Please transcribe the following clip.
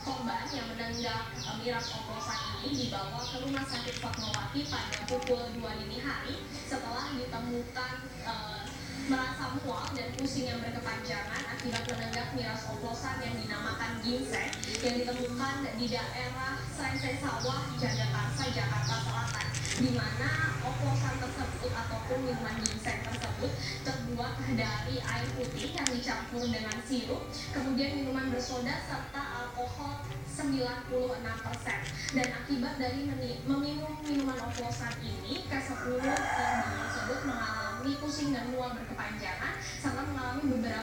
Korban yang menenggak miras oplosan ini dibawa ke Rumah Sakit Fatmawati pada pukul 2 dini hari setelah ditemukan merasa mual dan pusing yang berkepanjangan akibat menenggak miras oplosan yang dinamakan ginseng yang ditemukan di daerah Srenseng Sawah, Jagakarsa, Jakarta Selatan, di mana oplosan tersebut ataupun minuman ginseng tersebut terbuat dari air putih yang dicampur dengan sirup, kemudian minuman bersoda serta alkohol 96%. Dan akibat dari meminum minuman oplosan ini, ke-10 korban tersebut mengalami pusing dan mual berkepanjangan serta mengalami beberapa